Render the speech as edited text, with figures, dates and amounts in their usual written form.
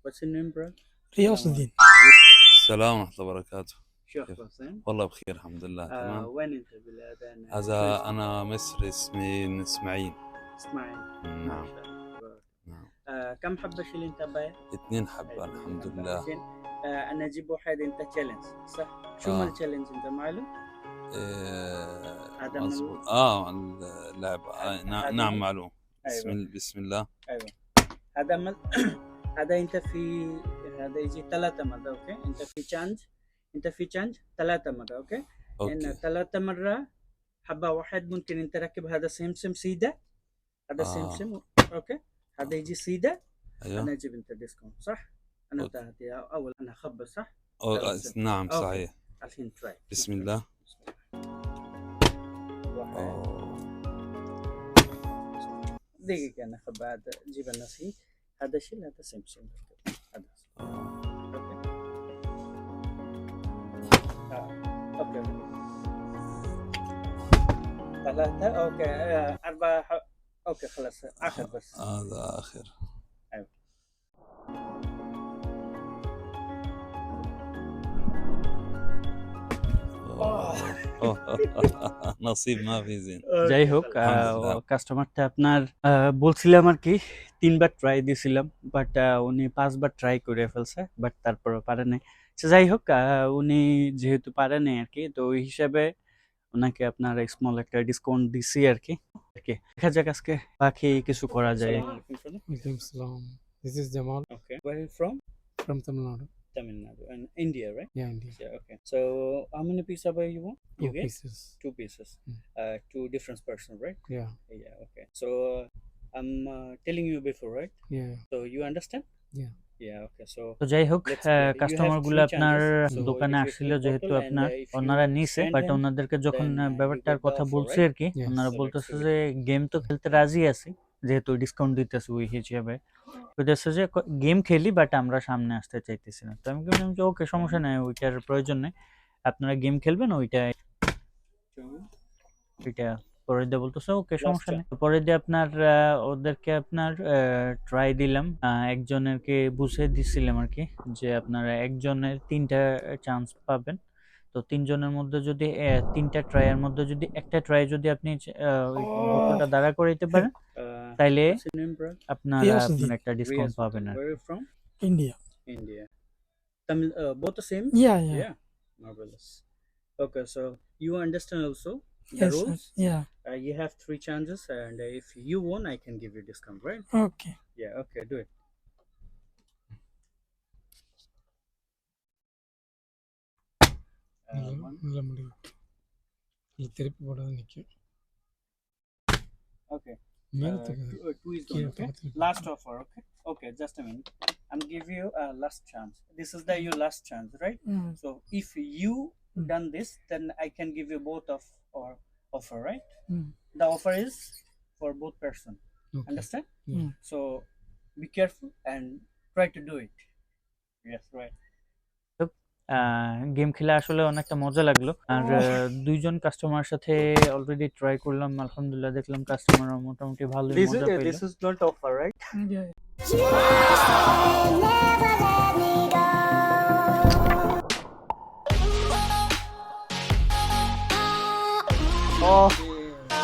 What's your name, bro? رياض الدين. السلام ورحمة الله وبركاته. شو أخبار زين؟ والله بخير الحمد لله تمام. وين أنت بالبلاد؟ هذا أنا مصري اسمي من إسماعيل. إسماعيل. نعم. نعم. كم حبة اللي أنت بايع؟ 2 حبة الحمد لله. زين. أنا أجيب واحد أنت تشالنج صح؟ شو مال تشالنج أنت معلوم؟ هذا مظبوط. اللعبة نعم معلوم. أيوة. بسم الله. أيوة. هذا مال هذا أنت في هذا يجي 3 مرة أوكي؟ أنت في تشانج 3 مرة أوكي؟ إن 3 مرة حبة واحد ممكن أنت تركب هذا سمسم سيدة هذا سمسم أوكي؟ هذا يجي سيدة. أيوة. أنا أجيب أنت ديسكونت صح؟ أنا بتاعتي أول أنا أخبر صح؟ نعم صحيح. الحين تراي. بسم الله. دقيقة أنا أخبر هذا جيب النسيج هذا شيل هذا سمسم هذا أوكي. أوكي 3 أوكي 4 أوكي خلاص آخر بس. هذا آخر. أيوة. নসিব মাফি জিন। যাই হোক কাস্টমারটা আপনার বলছিলাম আর কি 3বার ট্রাই দিয়েছিলাম বাট উনি 5বার ট্রাই করে ফেলছে বাট তারপরে পারে নাই। যাই হোক উনি যেহেতু পারে নাই আর কি তো ওই হিসাবে ওনাকে আপনার স্মল একটা ডিসকাউন্ট দিছি আর কি দেখা যাক আজকে বাকি কিছু করা যায়। This is Jamal. Okay. Where are you from? From Tamil Nadu. Tamil Nadu and India, right? Yeah, India. Yeah, okay. So how many pieces of you want? 2 pieces. 2 pieces. 2 different person, right? Yeah. Yeah, okay. So I'm telling you before, right? Yeah. So you understand? Yeah. Yeah, okay. So তো যাই হোক customer গুলো আপনার দোকানে আসছিল যেহেতু আপনার ওনারা নিছে বাট ওনাদেরকে যখন ব্যাপারটার কথা বলছে আর কি ওনারা বলতেছে যে গেম তো খেলতে রাজি আছি যেহেতু ডিসকাউন্ট দিতেছে ওই হিসাবে বলতেছে যে গেম খেলি বাট আমরা সামনে আসতে চাইতেছি না। তো আমি বললাম যে ওকে সমস্যা নাই ওইটার প্রয়োজন নেই আপনারা গেম খেলবেন ওইটা পরে দিয়ে বলতেছে ওকে সমস্যা নেই। পরে দিয়ে আপনার ওদেরকে আপনার ট্রাই দিলাম একজনেরকে বুঝিয়ে দিছিলাম আর কি যে আপনারা একজনের 3টা চান্স পাবেন। তো 3 জনের মধ্যে যদি 3টা ট্রাইয়ের মধ্যে যদি একটা ট্রাই যদি আপনি বোতলটা দাঁড়া করাইতে পারেন তাইলে আপনারা একটা ডিসকাউন্ট পাবেন। আর India. Tamil both the same? Yeah. Marvelous. Okay, so you understand also the Yes. rules? Yeah. You have 3 chances and if you won I can give you discount, right? Okay. Yeah, okay, do it. திருப்பி போடாத நிக்கும். Okay. 2 is done, okay? Last offer, okay? Okay, just a minute. I'm give you a last chance. This is your last chance, right? So if you done this, then I can give you both of or offer, right? The offer is for both person. Okay. Understand? Yeah. So be careful and try to do it. Yes, right. Game খেলে আসলে অনেকটা মজা লাগলো আর 2জন কাস্টমারের সাথে already try করলাম আলহামদুলিল্লাহ দেখলাম কাস্টমার মোটামুটি ভালোই মজা পেল। This is not offer, right? Yeah. Oh